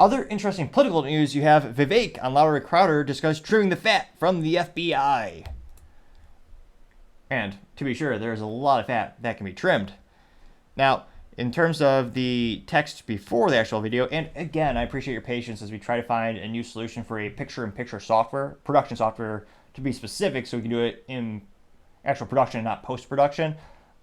Other interesting political news, you have Vivek on Louder Crowder discuss trimming the fat from the FBI. And to be sure, there's a lot of fat that can be trimmed. Now, in terms of the text before the actual video, and again, I appreciate your patience as we try to find a new solution for a picture-in-picture software, production software to be specific so we can do it in actual production and not post-production.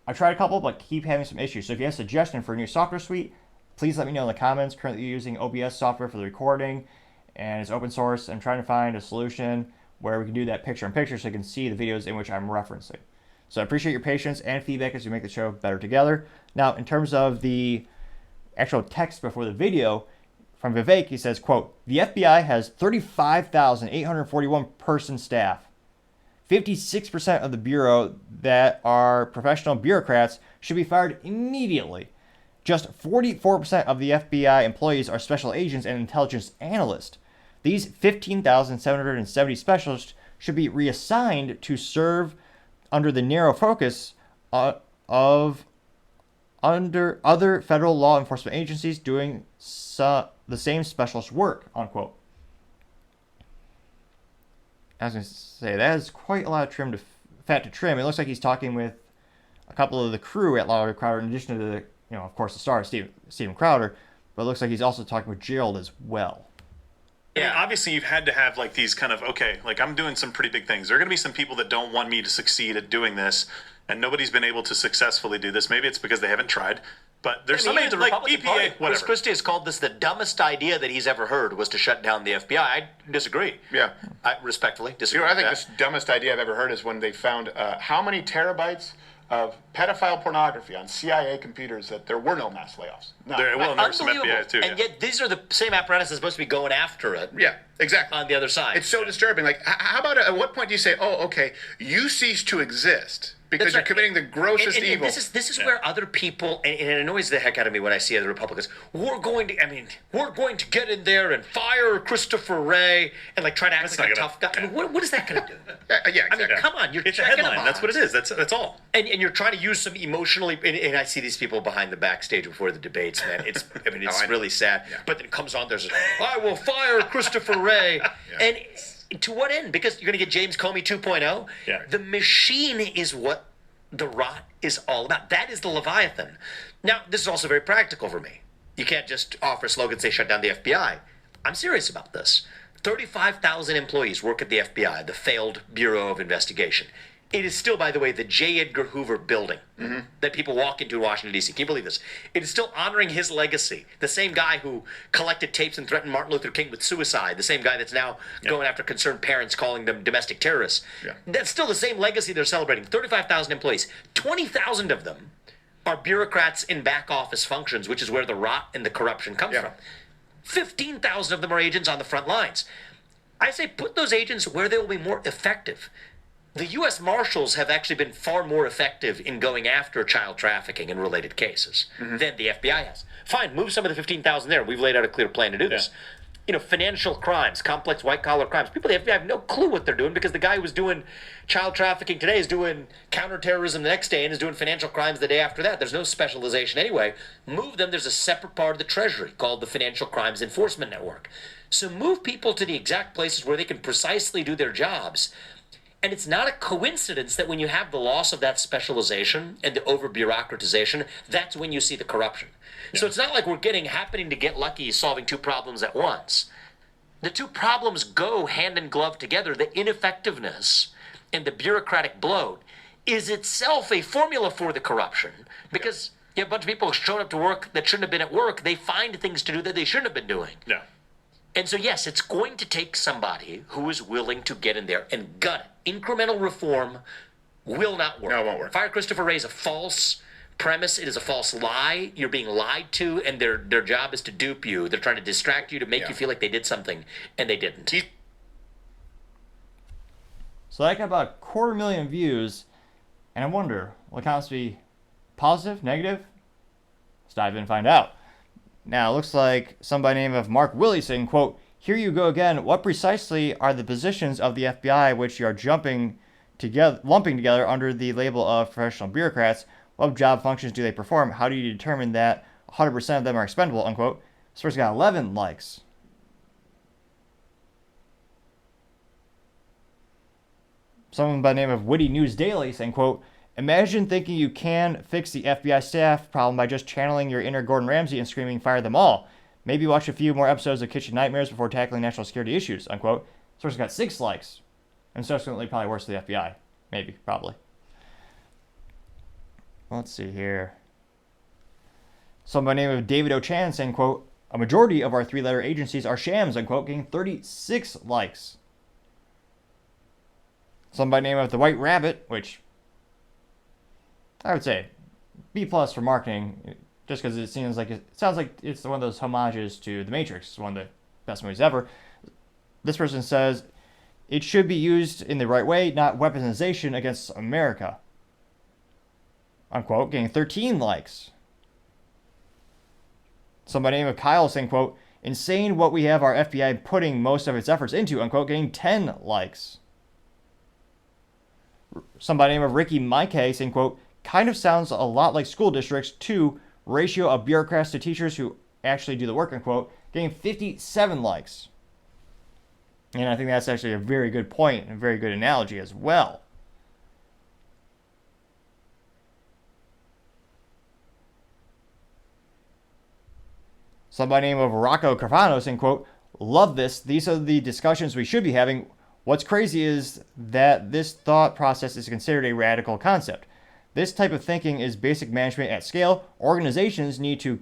I tried a couple, but keep having some issues. So if you have a suggestion for a new software suite, please let me know in the comments. Currently using OBS software for the recording, and it's open source. I'm trying to find a solution where we can do that picture-in-picture so you can see the videos in which I'm referencing. So I appreciate your patience and feedback as we make the show better together. Now, in terms of the actual text before the video, from Vivek, he says, quote, "The FBI has 35,841 person staff. 56% of the Bureau that are professional bureaucrats should be fired immediately. Just 44% of the FBI employees are special agents and intelligence analysts. These 15,770 specialists should be reassigned to serve under the narrow focus of under other federal law enforcement agencies doing the same specialist work," unquote. I was going to say, that is quite a lot of fat to trim. It looks like he's talking with a couple of the crew at Louder Crowder, in addition to the, of course, the star, Steven Crowder, but it looks like he's also talking with Gerald as well. Yeah, I mean, obviously you've had to have like these kind of, okay, like I'm doing some pretty big things. There are going to be some people that don't want me to succeed at doing this, and nobody's been able to successfully do this. Maybe it's because they haven't tried. But there's somebody like EPA, Party, whatever. Chris Christie has called this the dumbest idea that he's ever heard was to shut down the FBI. I disagree. Yeah. I respectfully disagree. I think the dumbest idea I've ever heard is when they found how many terabytes of pedophile pornography on CIA computers that there were no mass layoffs. No. There were some FBI too. And yet these are the same apparatus that's supposed to be going after it. Yeah, exactly. On the other side. It's so disturbing. Like, how about at what point do you say, oh, okay, you cease to exist because you're committing the grossest evil? And this is where other people, and it annoys the heck out of me when I see other Republicans, we're going to get in there and fire Christopher Wray and like try to act like a tough guy. I mean, what is that going to do? Yeah, exactly. I mean, come on, you're it's a checking headline. That's what it is. That's all. And you're trying to use some emotionally, and I see these people behind the backstage before the debates, man. It's really sad. Yeah. But then it comes on, there's, I will fire Christopher Wray. Yeah. And to what end? Because you're going to get James Comey 2.0? Yeah. The machine is what the rot is all about. That is the Leviathan. Now, this is also very practical for me. You can't just offer a slogan, say, shut down the FBI. I'm serious about this. 35,000 employees work at the FBI, the failed Bureau of Investigation. It is still, by the way, the J. Edgar Hoover building that people walk into in Washington, D.C. Can you believe this? It is still honoring his legacy. The same guy who collected tapes and threatened Martin Luther King with suicide. The same guy that's now going after concerned parents, calling them domestic terrorists. Yeah. That's still the same legacy they're celebrating. 35,000 employees. 20,000 of them are bureaucrats in back office functions, which is where the rot and the corruption comes from. 15,000 of them are agents on the front lines. I say put those agents where they will be more effective. The U.S. Marshals have actually been far more effective in going after child trafficking and related cases than the FBI has. Fine, move some of the 15,000 there. We've laid out a clear plan to do this. Financial crimes, complex white-collar crimes. People at the FBI have no clue what they're doing because the guy who was doing child trafficking today is doing counterterrorism the next day and is doing financial crimes the day after that. There's no specialization anyway. Move them. There's a separate part of the Treasury called the Financial Crimes Enforcement Network. So move people to the exact places where they can precisely do their jobs. And it's not a coincidence that when you have the loss of that specialization and the over-bureaucratization, that's when you see the corruption. Yeah. So it's not like we're happening to get lucky solving two problems at once. The two problems go hand in glove together. The ineffectiveness and the bureaucratic bloat is itself a formula for the corruption. Because you have a bunch of people showing up to work that shouldn't have been at work. They find things to do that they shouldn't have been doing. Yeah. And so, yes, it's going to take somebody who is willing to get in there and gut it. Incremental reform will not work. No, it won't work. Fire Christopher Wray is a false premise. It is a false lie. You're being lied to, and their job is to dupe you. They're trying to distract you to make you feel like they did something, and they didn't. So that got about 250,000 views, and I wonder, will the comments be positive, negative? Let's dive in and find out. Now, it looks like somebody named of Mark Willey saying, quote, "Here you go again. What precisely are the positions of the FBI which you are lumping together under the label of professional bureaucrats? What job functions do they perform? How do you determine that 100% of them are expendable?" Unquote. This person got 11 likes. Someone by the name of Witty News Daily saying, quote, imagine thinking you can fix the FBI staff problem by just channeling your inner Gordon Ramsay and screaming, fire them all. Maybe watch a few more episodes of Kitchen Nightmares before tackling national security issues, unquote. Source got 6 likes. And subsequently probably worse for the FBI. Maybe, probably. Let's see here. Someone by the name of David O'Chan saying, quote, a majority of our 3-letter agencies are shams, unquote, getting 36 likes. Someone by the name of The White Rabbit, which I would say B+ for marketing, just because it sounds like it's one of those homages to The Matrix. It's one of the best movies ever. This person says, it should be used in the right way, not weaponization against America. Unquote, getting 13 likes. Somebody named Kyle saying, quote, insane what we have our FBI putting most of its efforts into, unquote, getting 10 likes. Somebody named Ricky Mike saying, quote, kind of sounds a lot like school districts, too, ratio of bureaucrats to teachers who actually do the work, unquote, getting 57 likes. And I think that's actually a very good point and a very good analogy as well. Somebody named of Rocco Carfano saying, quote, love this. These are the discussions we should be having. What's crazy is that this thought process is considered a radical concept. This type of thinking is basic management at scale. Organizations need to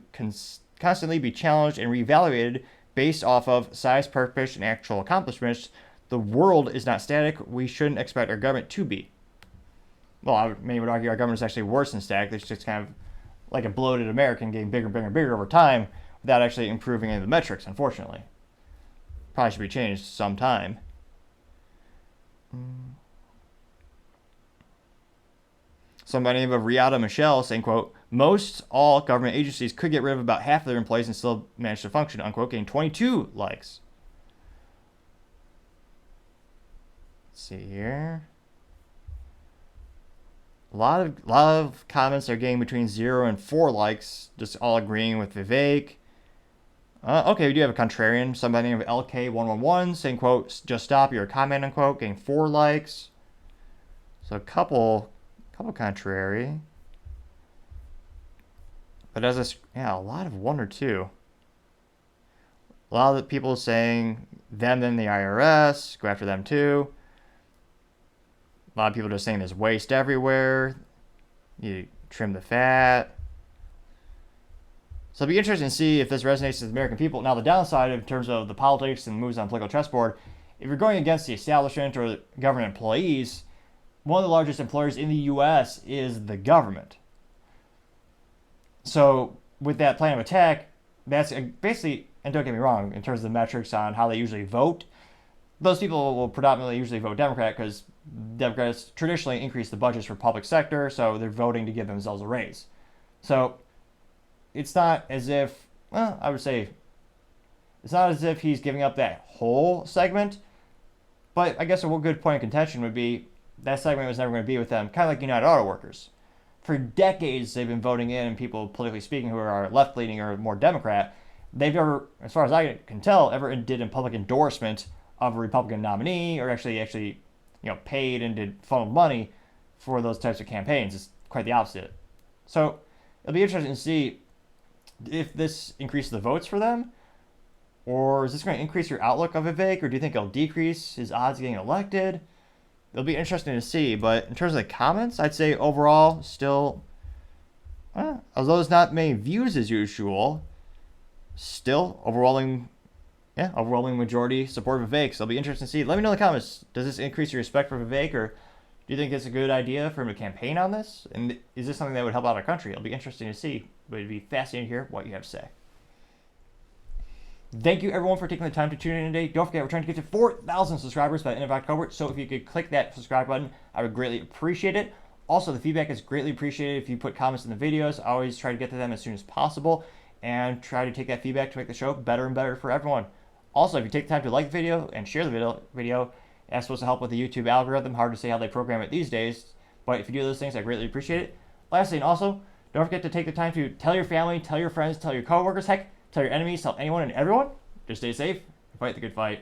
constantly be challenged and reevaluated based off of size, purpose, and actual accomplishments. The world is not static. We shouldn't expect our government to be. Well, many would argue our government is actually worse than static. It's just kind of like a bloated American getting bigger and bigger and bigger over time without actually improving any of the metrics, unfortunately. Probably should be changed sometime. Somebody named Riata Michelle saying, quote, most all government agencies could get rid of about half of their employees and still manage to function, unquote, getting 22 likes. Let's see here. A lot of comments are getting between 0 and 4 likes, just all agreeing with Vivek. Okay, we do have a contrarian, somebody named LK111 saying, quote, just stop your comment, unquote, getting 4 likes. So a couple contrary. But a lot of 1 or 2. A lot of the people saying them, then the IRS, go after them too. A lot of people just saying there's waste everywhere. You trim the fat. So it'll be interesting to see if this resonates with the American people. Now, the downside in terms of the politics and moves on the political chessboard, if you're going against the establishment or government employees, one of the largest employers in the U.S. is the government. So with that plan of attack, that's basically, and don't get me wrong, in terms of the metrics on how they usually vote, those people will predominantly usually vote Democrat because Democrats traditionally increase the budgets for public sector, so they're voting to give themselves a raise. So it's not as if, well, I would say, it's not as if he's giving up that whole segment, but I guess a good point of contention would be that segment was never going to be with them, kind of like United Auto Workers. For decades, they've been voting in people, politically speaking, who are left-leaning or more Democrat. They've never, as far as I can tell, ever did a public endorsement of a Republican nominee or actually paid and did funneled money for those types of campaigns. It's quite the opposite. So it'll be interesting to see if this increases the votes for them, or is this going to increase your outlook of Vivek, or do you think it'll decrease his odds of getting elected? It'll be interesting to see, but in terms of the comments, I'd say overall still, although there's not many views as usual, still overwhelming majority support Vivek. So it'll be interesting to see. Let me know in the comments, does this increase your respect for Vivek, or do you think it's a good idea for him to campaign on this? And is this something that would help out our country? It'll be interesting to see, but it'd be fascinating to hear what you have to say. Thank you, everyone, for taking the time to tune in today. Don't forget, we're trying to get to 4,000 subscribers by the end of October, so if you could click that subscribe button, I would greatly appreciate it. Also, the feedback is greatly appreciated if you put comments in the videos. I always try to get to them as soon as possible and try to take that feedback to make the show better and better for everyone. Also, if you take the time to like the video and share the video, that's supposed to help with the YouTube algorithm. Hard to say how they program it these days, but if you do those things, I greatly appreciate it. Lastly, and also, don't forget to take the time to tell your family, tell your friends, tell your coworkers, heck, tell your enemies, tell anyone and everyone. Just stay safe and fight the good fight.